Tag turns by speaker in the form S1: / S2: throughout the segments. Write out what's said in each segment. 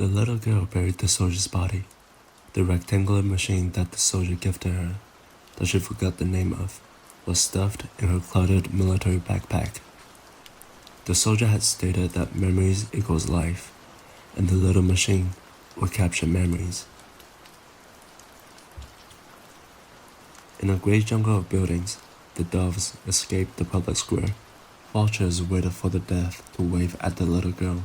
S1: The little girl buried the soldier's body. The rectangular machine that the soldier gifted her, that she forgot the name of, was stuffed in her cluttered military backpack. The soldier had stated that memories equals life, and the little machine would capture memories. In a great jungle of buildings, the doves escaped the public square. Vultures waited for the death to wave at the little girl.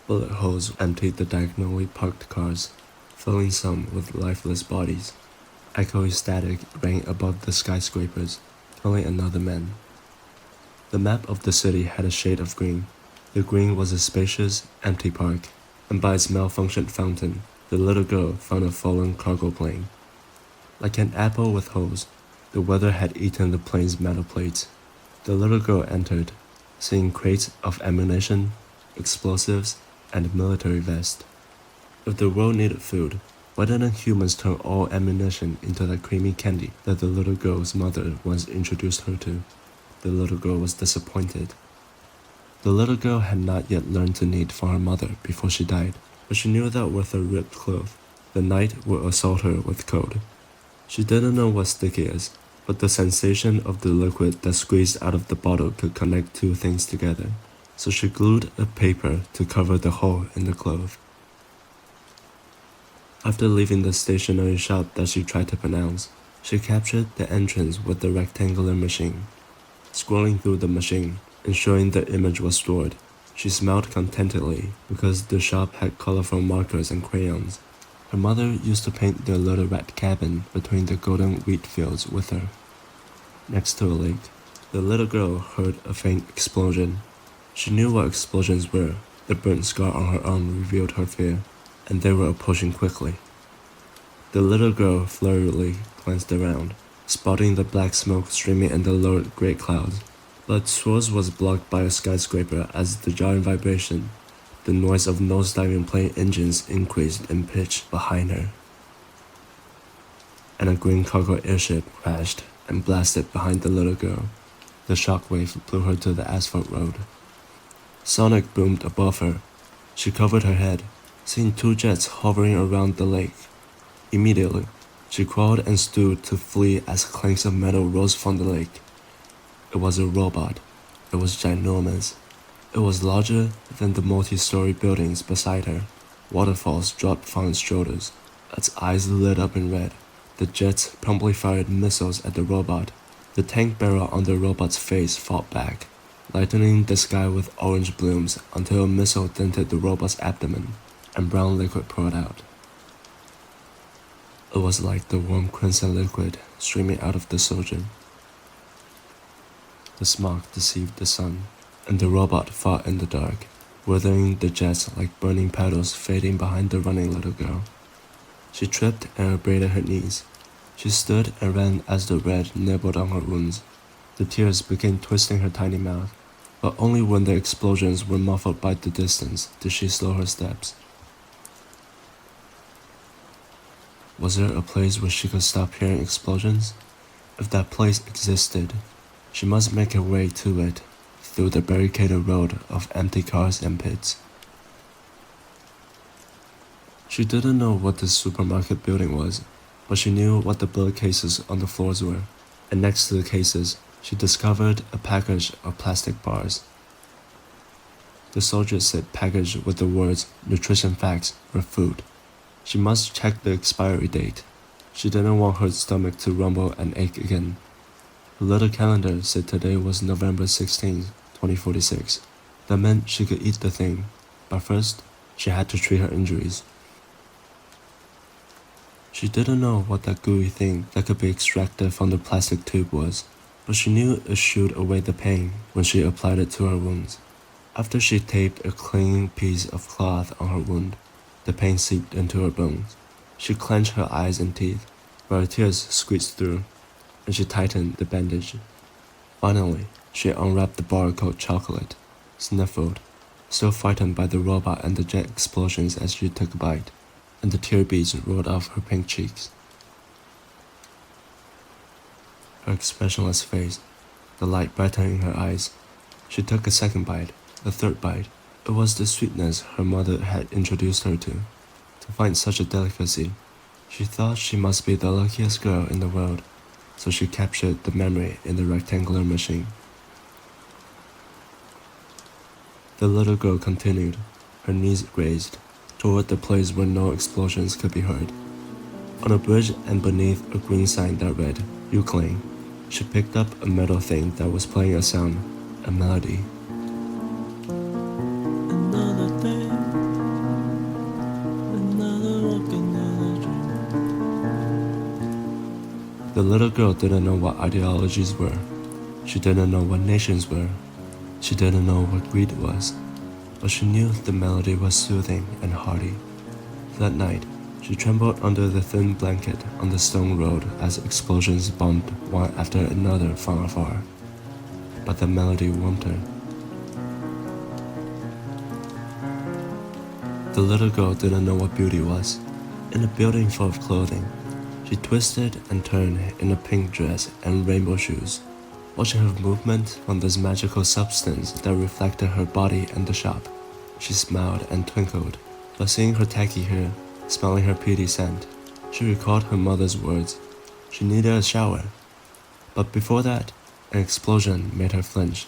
S1: Bullet holes emptied the diagonally parked cars, filling some with lifeless bodies. Echoey static rang above the skyscrapers, killing another man. The map of the city had a shade of green. The green was a spacious, empty park, and by its malfunctioned fountain, the little girl found a fallen cargo plane. Like an apple with holes, the weather had eaten the plane's metal plates. The little girl entered, seeing crates of ammunition, explosives, and a military vest. If the world needed food, why didn't humans turn all ammunition into that creamy candy that the little girl's mother once introduced her to? The little girl was disappointed. The little girl had not yet learned to knit for her mother before she died, but she knew that with her ripped cloth, the night would assault her with cold. She didn't know what sticky is, but the sensation of the liquid that squeezed out of the bottle could connect two things together, so she glued a paper to cover the hole in the cloth. After leaving the stationery shop that she tried to pronounce, she captured the entrance with the rectangular machine. Scrolling through the machine, ensuring the image was stored, she smiled contentedly because the shop had colorful markers and crayons. Her mother used to paint their little rat cabin between the golden wheat fields with her. Next to a lake, the little girl heard a faint explosion. She knew what explosions were. The burnt scar on her arm revealed her fear, and they were approaching quickly. The little girl flurriedly glanced around, spotting the black smoke streaming in the lower gray clouds, but source was blocked by a skyscraper as the jarring vibration. The noise of nosediving plane engines increased in pitch behind her, and a green cargo airship crashed and blasted behind the little girl. The shockwave blew her to the asphalt road. Sonic boomed above her. She covered her head, seeing two jets hovering around the lake. Immediately, she crawled and stood to flee as clanks of metal rose from the lake. It was a robot. It was ginormous. It was larger than the multi-story buildings beside her. Waterfalls dropped from its shoulders. Its eyes lit up in red. The jets promptly fired missiles at the robot. The tank barrel on the robot's face fought back, lightening the sky with orange blooms until a missile dented the robot's abdomen, and brown liquid poured out. It was like the warm crimson liquid streaming out of the soldier. The smog deceived the sun, and the robot fought in the dark, withering the jets like burning petals fading behind the running little girl. She tripped and abraded her knees. She stood and ran as the red nibbled on her wounds. The tears began twisting her tiny mouth, but only when the explosions were muffled by the distance did she slow her steps. Was there a place where she could stop hearing explosions? If that place existed, she must make her way to it through the barricaded road of empty cars and pits. She didn't know what the supermarket building was, but she knew what the bullet cases on the floors were, and next to the cases, she discovered a package of plastic bars. The soldier said packaged with the words "nutrition facts" for food. She must check the expiry date. She didn't want her stomach to rumble and ache again. The little calendar said today was November 16, 2046. That meant she could eat the thing, but first, she had to treat her injuries. She didn't know what that gooey thing that could be extracted from the plastic tube was, but she knew it shooed away the pain when she applied it to her wounds. After she taped a clean piece of cloth on her wound, the pain seeped into her bones. She clenched her eyes and teeth, but her tears squeezed through, and she tightened the bandage. Finally, she unwrapped the bar called chocolate, sniffled, still frightened by the robot and the jet explosions as she took a bite, and the tear beads rolled off her pink cheeks. Her expressionless face, the light brightening her eyes. She took a second bite, a third bite. It was the sweetness her mother had introduced her to. To find such a delicacy, she thought she must be the luckiest girl in the world, so she captured the memory in the rectangular machine. The little girl continued, her knees raised, toward the place where no explosions could be heard. On a bridge and beneath a green sign that read, Ukraine, she picked up a metal thing that was playing a sound, a melody.
S2: Another day, another walking in a dream.
S1: The little girl didn't know what ideologies were. She didn't know what nations were. She didn't know what greed was. But she knew the melody was soothing and hearty. That night, she trembled under the thin blanket on the stone road as explosions bombed one after another from afar. But the melody warmed her. The little girl didn't know what beauty was. In a building full of clothing, she twisted and turned in a pink dress and rainbow shoes, watching her movement on this magical substance that reflected her body and the shop. She smiled and twinkled, but seeing her tacky hair, smelling her peaty scent, she recalled her mother's words. She needed a shower. But before that, an explosion made her flinch.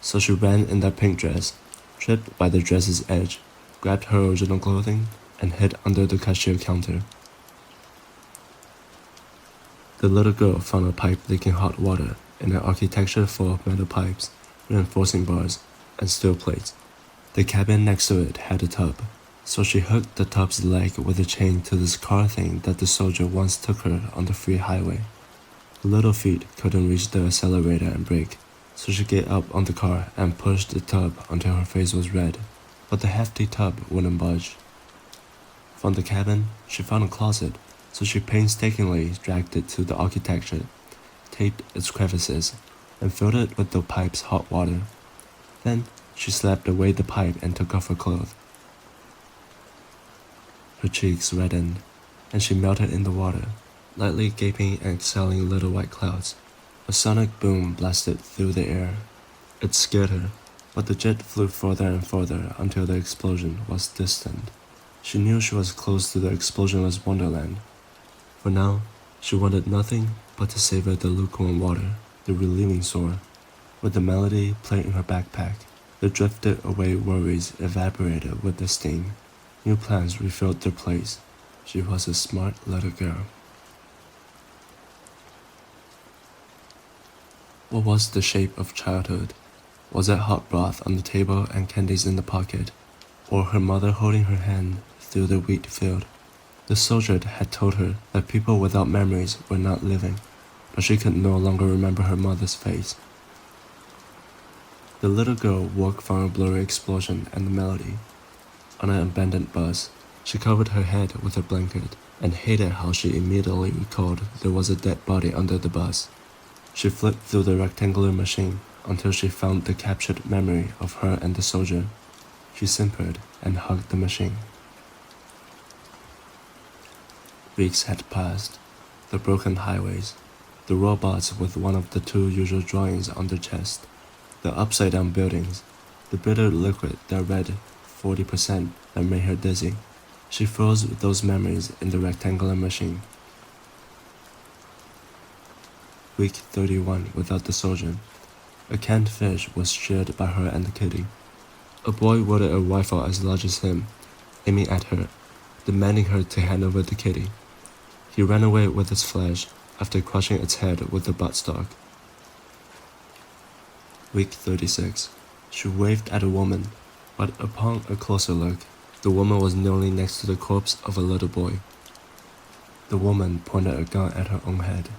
S1: So she ran in that pink dress, tripped by the dress's edge, grabbed her original clothing, and hid under the cashier counter. The little girl found a pipe leaking hot water in an architecture full of metal pipes, reinforcing bars, and steel plates. The cabin next to it had a tub, so she hooked the tub's leg with a chain to this car thing that the soldier once took her on the free highway. Her little feet couldn't reach the accelerator and brake, so she get up on the car and pushed the tub until her face was red, but the hefty tub wouldn't budge. From the cabin, she found a closet, so she painstakingly dragged it to the architecture, taped its crevices, and filled it with the pipe's hot water. Then she slapped away the pipe and took off her clothes. Her cheeks reddened, and she melted in the water, lightly gaping and exhaling little white clouds. A sonic boom blasted through the air. It scared her, but the jet flew further and further until the explosion was distant. She knew she was close to the explosionless wonderland. For now, she wanted nothing but to savor the lukewarm water, the relieving shore. With the melody playing in her backpack, the drifted away worries evaporated with the steam. New plans refilled their place. She was a smart little girl. What was the shape of childhood? Was it hot broth on the table and candies in the pocket, or her mother holding her hand through the wheat field? The soldier had told her that people without memories were not living, but she could no longer remember her mother's face. The little girl woke from a blurry explosion and the melody. On an abandoned bus, she covered her head with a blanket and hated how she immediately recalled there was a dead body under the bus. She flipped through the rectangular machine until she found the captured memory of her and the soldier. She simpered and hugged the machine. Weeks had passed. The broken highways, the robots with one of the two usual drawings on their chest, the upside-down buildings, the bitter liquid that read 40% that made her dizzy. She froze those memories in the rectangular machine. Week 31 without the soldier. A canned fish was shared by her and the kitty. A boy wielded a rifle as large as him, aiming at her, demanding her to hand over the kitty. He ran away with its flesh after crushing its head with the buttstock. Week 36. She waved at a woman, but upon a closer look, the woman was kneeling next to the corpse of a little boy. The woman pointed a gun at her own head.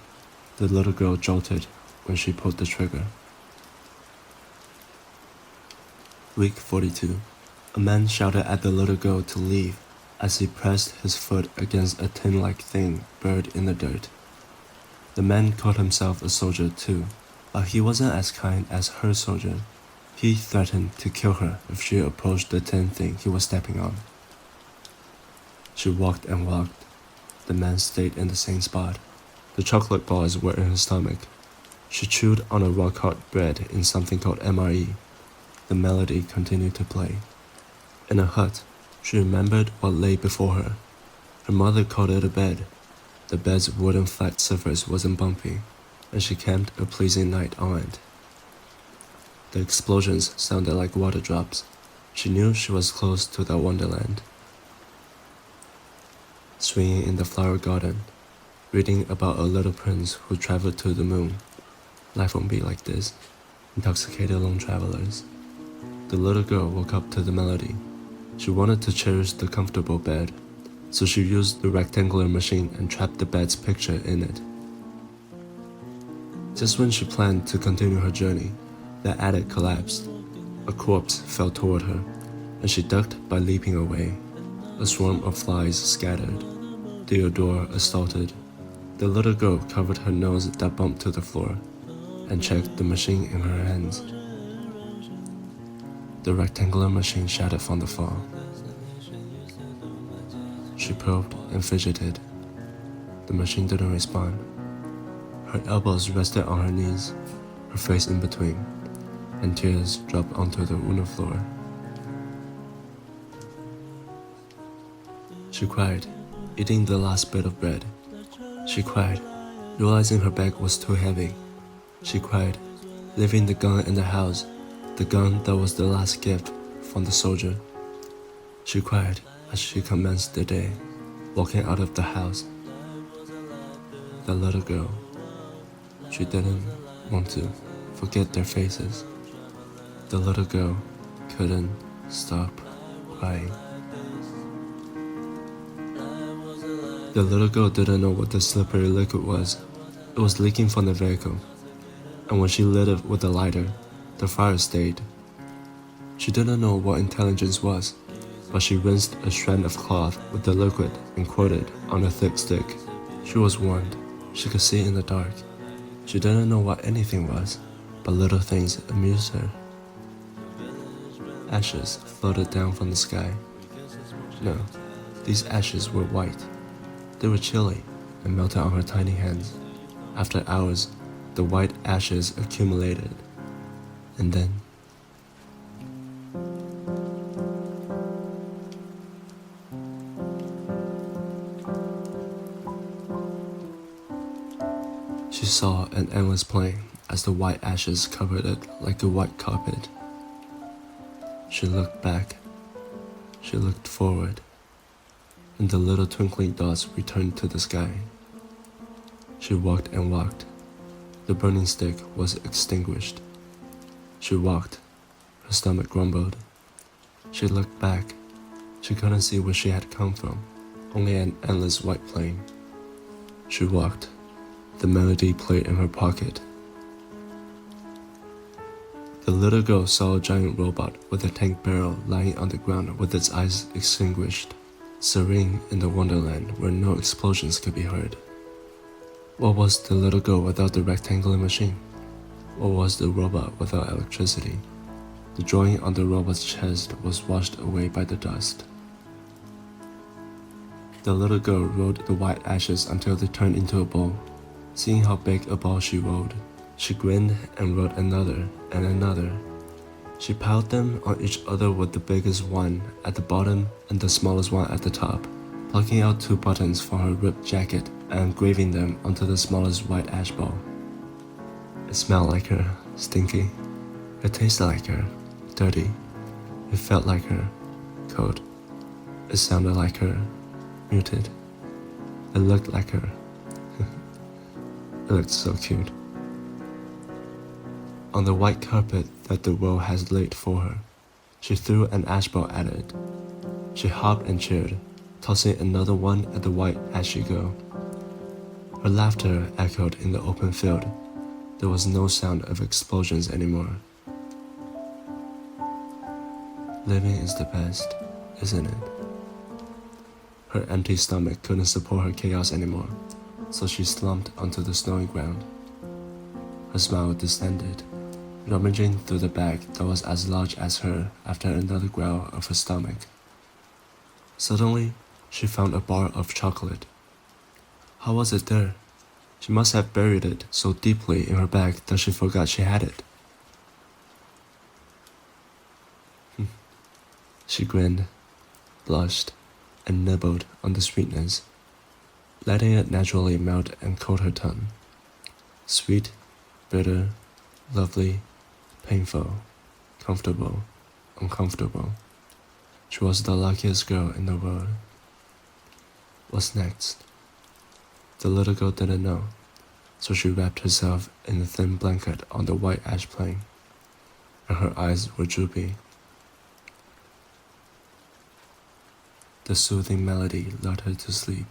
S1: The little girl jolted when she pulled the trigger. Week 42. A man shouted at the little girl to leave as he pressed his foot against a tin-like thing buried in the dirt. The man called himself a soldier too, but he wasn't as kind as her soldier. He threatened to kill her if she approached the tin thing he was stepping on. She walked and walked. The man stayed in the same spot. The chocolate bars were in her stomach. She chewed on a rock-hard bread in something called MRE. The melody continued to play. In a hut, she remembered what lay before her. Her mother called it a bed. The bed's wooden flat surface wasn't bumpy, and she camped a pleasing night on it. The explosions sounded like water drops. She knew she was close to that wonderland. Swinging in the flower garden, reading about a little prince who traveled to the moon. Life won't be like this. Intoxicated lone travelers. The little girl woke up to the melody. She wanted to cherish the comfortable bed, so she used the rectangular machine and trapped the bed's picture in it. Just when she planned to continue her journey, the attic collapsed. A corpse fell toward her, and she ducked by leaping away. A swarm of flies scattered. Theodore assaulted. The little girl covered her nose that bumped to the floor, and checked the machine in her hands. The rectangular machine shattered from the fall. She probed and fidgeted. The machine didn't respond. Her elbows rested on her knees, her face in between, and tears dropped onto the wooden floor. She cried, eating the last bit of bread. She cried, realizing her bag was too heavy. She cried, leaving the gun in the house, the gun that was the last gift from the soldier. She cried as she commenced the day, walking out of the house. The little girl, she didn't want to forget their faces. The little girl couldn't stop crying. The little girl didn't know what the slippery liquid was. It was leaking from the vehicle, and when she lit it with a lighter, the fire stayed. She didn't know what intelligence was, but she rinsed a strand of cloth with the liquid and quoted on a thick stick. She was warned. She could see in the dark. She didn't know what anything was, but little things amused her. Ashes floated down from the sky. No, these ashes were white. They were chilly and melted on her tiny hands. After hours, the white ashes accumulated. And then she saw an endless plain as the white ashes covered it like a white carpet. She looked back. She looked forward. And the little twinkling dots returned to the sky. She walked and walked. The burning stick was extinguished. She walked. Her stomach grumbled. She looked back. She couldn't see where she had come from, only an endless white plain. She walked. The melody played in her pocket. The little girl saw a giant robot with a tank barrel lying on the ground with its eyes extinguished, serene in the wonderland where no explosions could be heard. What was the little girl without the rectangular machine? What was the robot without electricity? The drawing on the robot's chest was washed away by the dust. The little girl rolled the white ashes until they turned into a ball. Seeing how big a ball she rolled, she grinned and rolled another and another. She piled them on each other with the biggest one at the bottom and the smallest one at the top, plucking out 2 buttons from her ripped jacket and engraving them onto the smallest white ash ball. It smelled like her, stinky. It tasted like her, dirty. It felt like her, cold. It sounded like her, muted. It looked like her. It looked so cute. On the white carpet that the world has laid for her, she threw an ash ball at it. She hopped and cheered, tossing another one at the white ashy girl. Her laughter echoed in the open field. There was no sound of explosions anymore. Living is the best, isn't it? Her empty stomach couldn't support her chaos anymore, so she slumped onto the snowy ground. Her smile descended, rummaging through the bag that was as large as her after another growl of her stomach. Suddenly, she found a bar of chocolate. How was it there? She must have buried it so deeply in her bag that she forgot she had it. She grinned, blushed, and nibbled on the sweetness, letting it naturally melt and coat her tongue. Sweet, bitter, lovely, painful, comfortable, uncomfortable. She was the luckiest girl in the world. What's next? The little girl didn't know, so she wrapped herself in a thin blanket on the white ash plain, and her eyes were droopy. The soothing melody lulled her to sleep.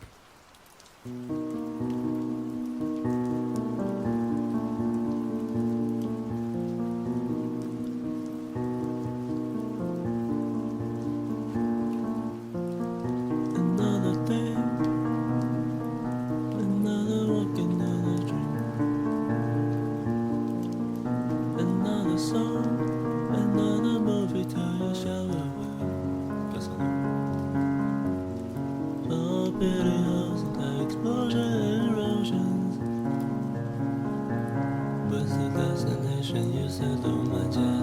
S2: Another day, another walking in a dream. Another song, another movie tired shower with all videos and explosion erosions. What's the destination? You said, oh my God.